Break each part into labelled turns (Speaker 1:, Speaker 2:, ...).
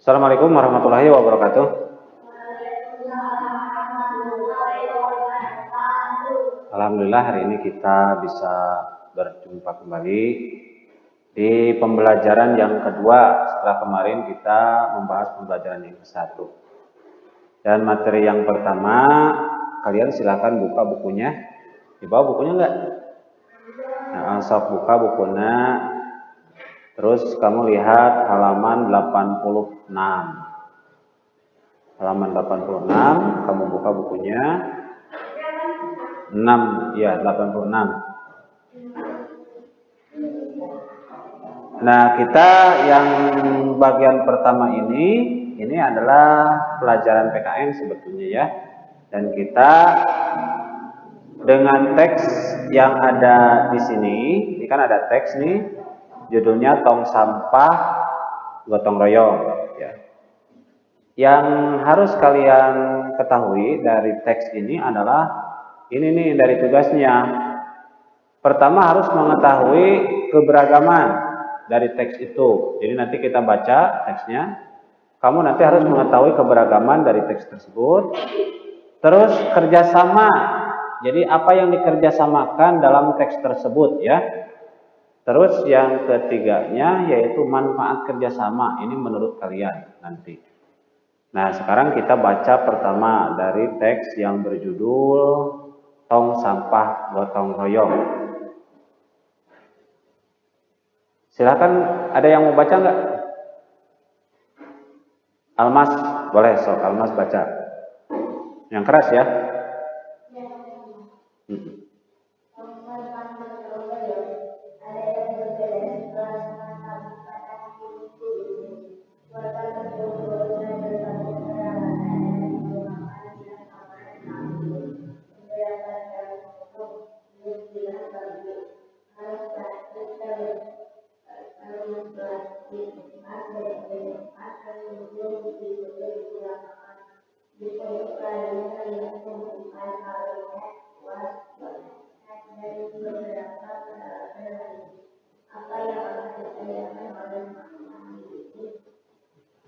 Speaker 1: Assalamualaikum warahmatullahi wabarakatuh. Alhamdulillah hari ini kita bisa berjumpa kembali di pembelajaran yang kedua setelah kemarin kita membahas pembelajaran yang ke-1. Dan materi yang pertama, kalian silakan buka bukunya. Di bawah bukunya enggak? Nah, sok buka bukunya. Terus kamu lihat halaman 86. Halaman 86, kamu buka bukunya. 6, ya 86. Nah, kita yang bagian pertama ini adalah pelajaran PKN sebetulnya ya. Dan kita dengan teks yang ada di sini, ini kan ada teks nih, judulnya Tong Sampah Gotong Royong ya. Yang harus kalian ketahui dari teks ini adalah ini nih dari tugasnya. Pertama harus mengetahui keberagaman dari teks itu. Jadi nanti kita baca teksnya. Kamu nanti harus mengetahui keberagaman dari teks tersebut. Terus kerjasama. Jadi apa yang dikerjasamakan dalam teks tersebut ya. Terus yang ketiganya yaitu manfaat kerjasama. Ini menurut kalian nanti. Nah sekarang kita baca pertama dari teks yang berjudul Tong Sampah Gotong Royong. Silakan, ada yang mau baca nggak? Almas, boleh sok Almas baca. Yang keras ya.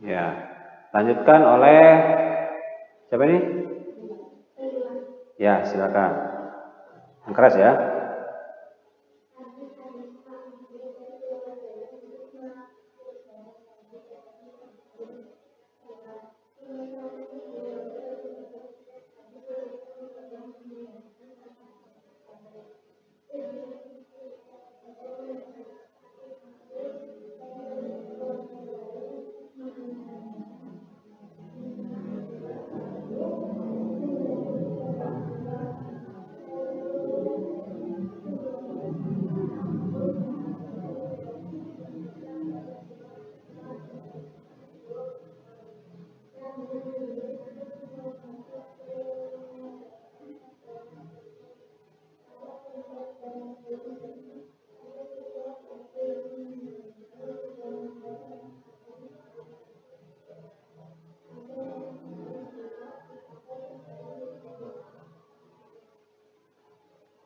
Speaker 1: Ya, lanjutkan oleh siapa ini? Ya, silakan. Yang keras ya.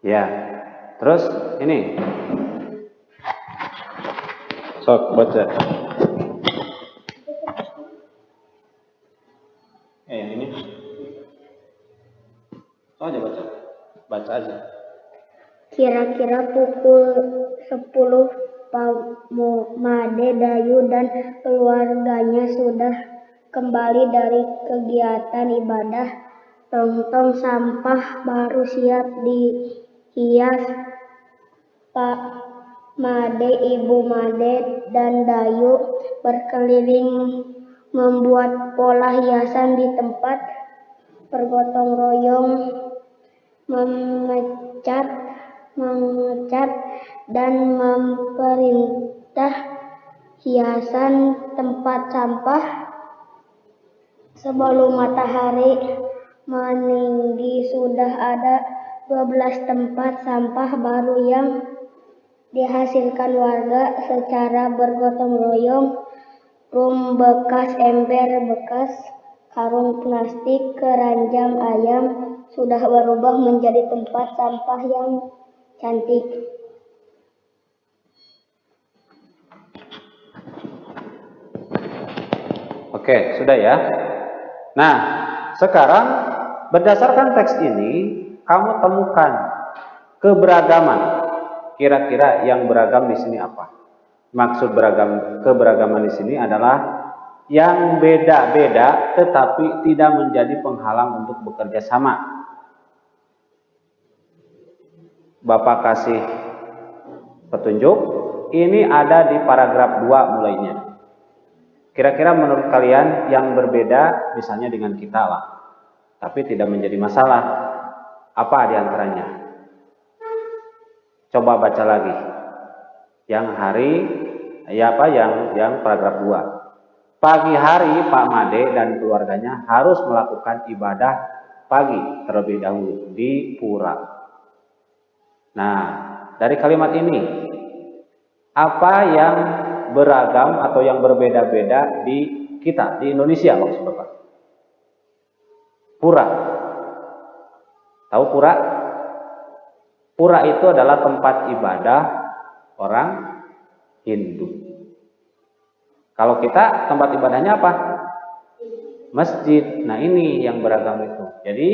Speaker 1: Ya, terus ini sok baca. Yang ini so aja baca aja.
Speaker 2: Kira-kira pukul 10 Pak Made Dayu dan keluarganya sudah kembali dari kegiatan ibadah. Tong-tong sampah baru siap dihias. Pak Made, Ibu Made, dan Dayu berkeliling membuat pola hiasan di tempat bergotong royong, mengecat dan memperintah hiasan tempat sampah. Sebelum matahari meninggi sudah ada 12 tempat sampah baru yang dihasilkan warga secara bergotong royong. Rum bekas, ember bekas, karung plastik, keranjang ayam sudah berubah menjadi tempat sampah yang cantik.
Speaker 1: Oke, sudah ya. Nah, sekarang berdasarkan teks ini, kamu temukan keberagaman. Kira-kira yang beragam di sini apa? Maksud keberagaman di sini adalah yang beda-beda tetapi tidak menjadi penghalang untuk bekerja sama. Bapak kasih petunjuk, ini ada di paragraf 2 mulainya. Kira-kira menurut kalian yang berbeda misalnya dengan kita lah, tapi tidak menjadi masalah, apa di antaranya? Coba baca lagi. Yang paragraf 2. Pagi hari Pak Made dan keluarganya harus melakukan ibadah pagi terlebih dahulu di pura. Nah, dari kalimat ini, apa yang beragam atau yang berbeda-beda di kita, di Indonesia maksud Bapak? Pura. Tahu pura? Pura itu adalah tempat ibadah orang Hindu. Kalau kita tempat ibadahnya apa? Masjid. Nah, ini yang beragam itu. Jadi,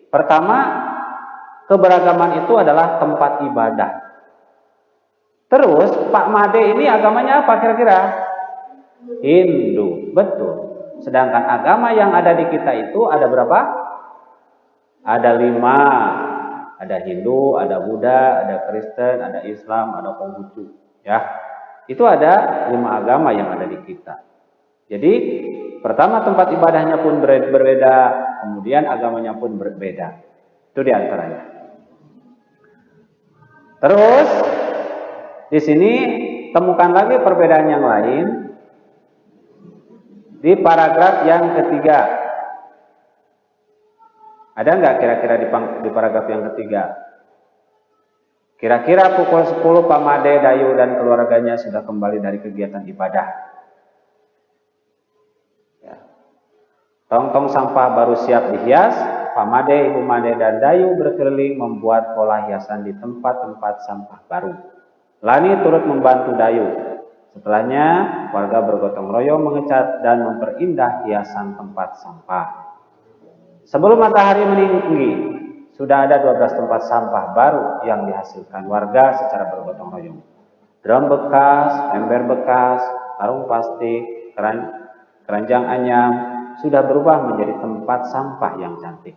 Speaker 1: pertama, keberagaman itu adalah tempat ibadah. Terus Pak Made ini agamanya apa kira-kira? Hindu, betul. Sedangkan agama yang ada di kita itu ada berapa? Ada 5. Ada Hindu, ada Buddha, ada Kristen, ada Islam, ada Konghucu. Ya, itu ada 5 agama yang ada di kita. Jadi pertama tempat ibadahnya pun berbeda, kemudian agamanya pun berbeda. Itu diantaranya. Terus di sini temukan lagi perbedaan yang lain di paragraf yang ketiga. Ada nggak kira-kira di paragraf yang ketiga? Kira-kira pukul 10 Pak Made, Dayu dan keluarganya sudah kembali dari kegiatan ibadah. Ya. Tong-tong sampah baru siap dihias. Pak Made, Ibu Made dan Dayu berkeliling membuat pola hiasan di tempat-tempat sampah baru. Lani turut membantu Dayu. Setelahnya, warga bergotong royong mengecat dan memperindah hiasan tempat sampah. Sebelum matahari meninggi, sudah ada 12 tempat sampah baru yang dihasilkan warga secara bergotong royong. Drum bekas, ember bekas, karung plastik, keranjang anyam sudah berubah menjadi tempat sampah yang cantik.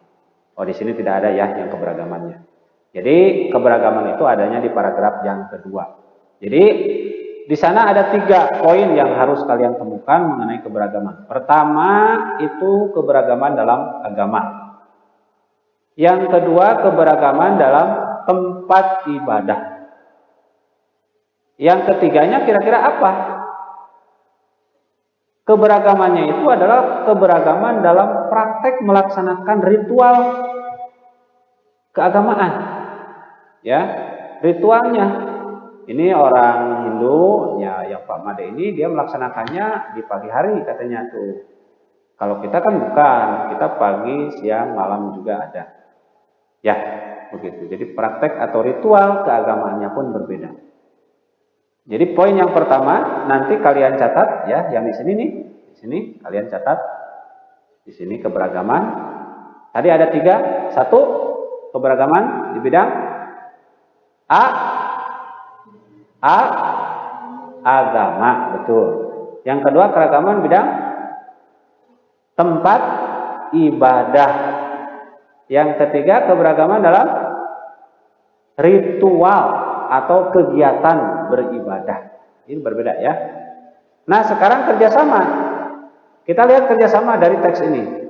Speaker 1: Oh, di sini tidak ada ya yang keberagamannya. Jadi keberagaman itu adanya di paragraf yang kedua. Jadi di sana ada 3 poin yang harus kalian temukan mengenai keberagaman. Pertama itu keberagaman dalam agama. Yang kedua keberagaman dalam tempat ibadah. Yang ketiganya kira-kira apa? Keberagamannya itu adalah keberagaman dalam praktek melaksanakan ritual keagamaan. Ya, ritualnya. Ini orang Hindu, ya yang Pak Made ini dia melaksanakannya di pagi hari katanya tuh. Kalau kita kan bukan, kita pagi, siang, malam juga ada. Ya, begitu. Jadi praktek atau ritual keagamaannya pun berbeda. Jadi poin yang pertama nanti kalian catat ya, yang di sini nih, di sini kalian catat. Di sini keberagaman. Tadi ada 3. 1 keberagaman di bidang agama, betul. Yang kedua keragaman bidang tempat ibadah. Yang ketiga keberagaman dalam ritual atau kegiatan beribadah. Ini berbeda ya. Nah sekarang kerjasama. Kita lihat kerjasama dari teks ini.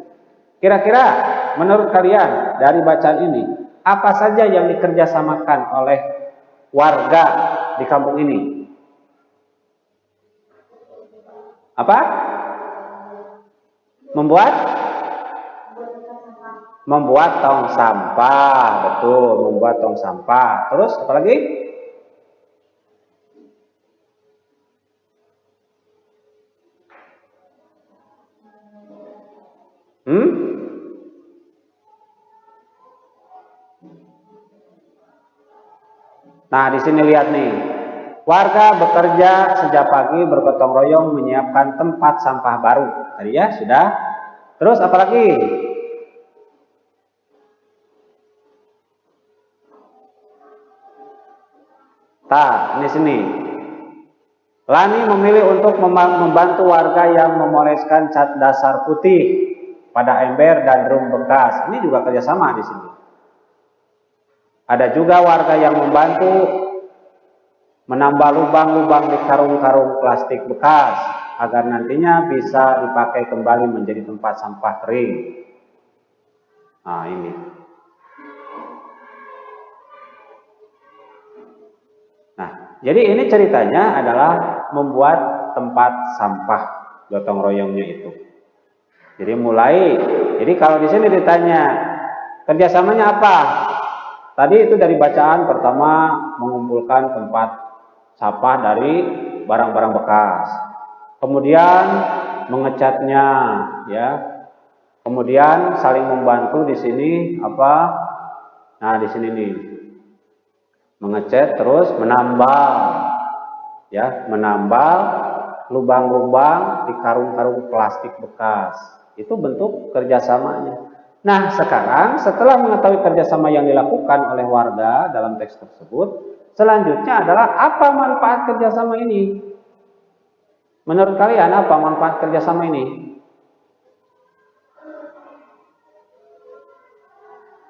Speaker 1: Kira-kira menurut kalian dari bacaan ini apa saja yang dikerjasamakan oleh warga di kampung ini? Apa? Membuat tong sampah, betul, membuat tong sampah. Terus apa lagi? Nah, di sini lihat nih. Warga bekerja sejak pagi bergotong royong menyiapkan tempat sampah baru. Tadi ya sudah. Terus apa lagi? Ini sini. Lani memilih untuk membantu warga yang memoleskan cat dasar putih pada ember dan drum bekas. Ini juga kerjasama di sini. Ada juga warga yang membantu menambah lubang-lubang di karung-karung plastik bekas agar nantinya bisa dipakai kembali menjadi tempat sampah kering. Nah, ini. Nah, jadi ini ceritanya adalah membuat tempat sampah gotong royongnya itu. Jadi kalau di sini ditanya kerjasamanya apa? Tadi itu dari bacaan pertama mengumpulkan tempat sampah dari barang-barang bekas. Kemudian mengecatnya, ya. Kemudian saling membantu di sini apa? Nah, di sini nih. Mengecat terus menambal, ya, menambal lubang-lubang di karung-karung plastik bekas. Itu bentuk kerjasamanya. Nah, sekarang setelah mengetahui kerjasama yang dilakukan oleh warga dalam teks tersebut, selanjutnya adalah apa manfaat kerjasama ini? Menurut kalian apa manfaat kerjasama ini?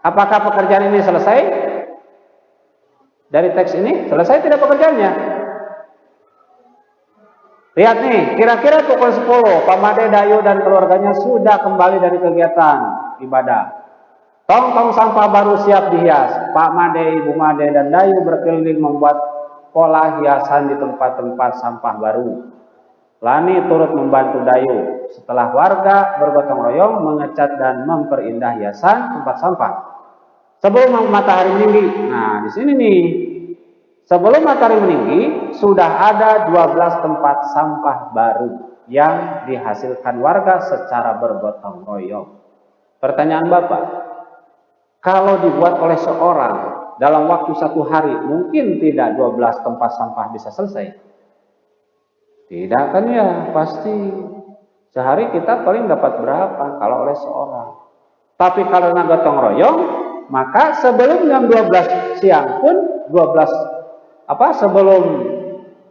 Speaker 1: Apakah pekerjaan ini selesai? Dari teks ini selesai tidak pekerjaannya? Lihat nih, kira-kira pukul 10 Pak Made, Dayu dan keluarganya sudah kembali dari kegiatan ibadah. Tong-tong sampah baru siap dihias. Pak Made, Ibu Made dan Dayu berkeliling membuat pola hiasan di tempat-tempat sampah baru. Lani turut membantu Dayu. Setelah warga bergotong royong mengecat dan memperindah hiasan tempat sampah. Sebelum matahari meninggi. Nah, di sini nih. Sebelum matahari meninggi, sudah ada 12 tempat sampah baru yang dihasilkan warga secara bergotong royong. Pertanyaan Bapak, kalau dibuat oleh seorang dalam waktu 1 hari, mungkin tidak 12 tempat sampah bisa selesai? Tidak kan ya, pasti. Sehari kita paling dapat berapa kalau oleh seorang. Tapi kalau gotong royong, maka sebelum jam 12 siang pun 12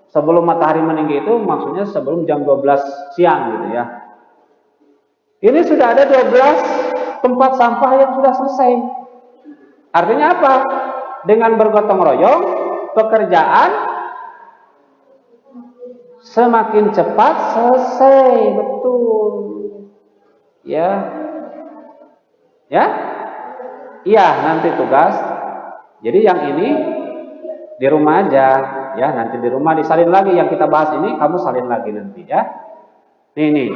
Speaker 1: sebelum matahari meninggi itu maksudnya sebelum jam 12 siang gitu ya. Ini sudah ada 12 tempat sampah yang sudah selesai. Artinya apa? Dengan bergotong royong, pekerjaan semakin cepat selesai, betul. Ya. Ya? Iya, nanti tugas. Jadi yang ini di rumah aja, ya, nanti di rumah disalin lagi yang kita bahas ini, kamu salin lagi nanti ya. Nih.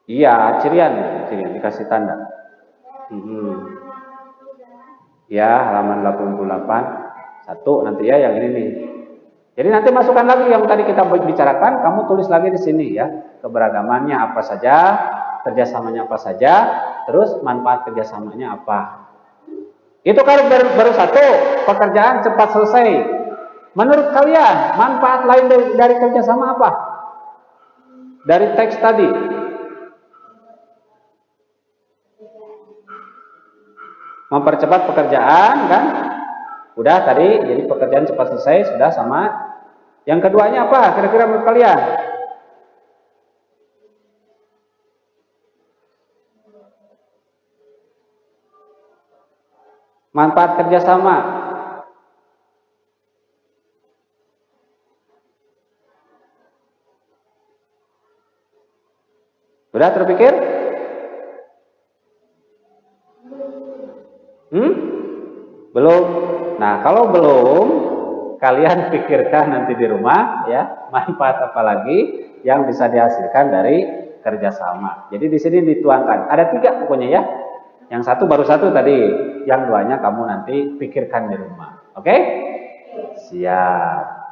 Speaker 1: Iya, cirian dikasih tanda. Ya, halaman 88. 1 nanti ya yang ini nih. Jadi nanti masukkan lagi yang tadi kita bicarakan, kamu tulis lagi di sini ya. Keberagamannya apa saja, kerjasamanya apa saja, terus manfaat kerjasamanya apa. Itu kalau baru 1, pekerjaan cepat selesai. Menurut kalian, manfaat lain dari kerjasama apa? Dari teks tadi. Mempercepat pekerjaan kan? Udah tadi, jadi pekerjaan cepat selesai, sudah sama. Yang keduanya apa? Kira-kira menurut kalian? Manfaat kerjasama. Sudah terpikir? Belum? Nah, kalau belum, kalian pikirkan nanti di rumah ya, manfaat apa lagi yang bisa dihasilkan dari kerjasama. Jadi di sini dituangkan. Ada 3 pokoknya ya. Yang 1 baru 1 tadi, yang 2-nya kamu nanti pikirkan di rumah. Oke? Siap.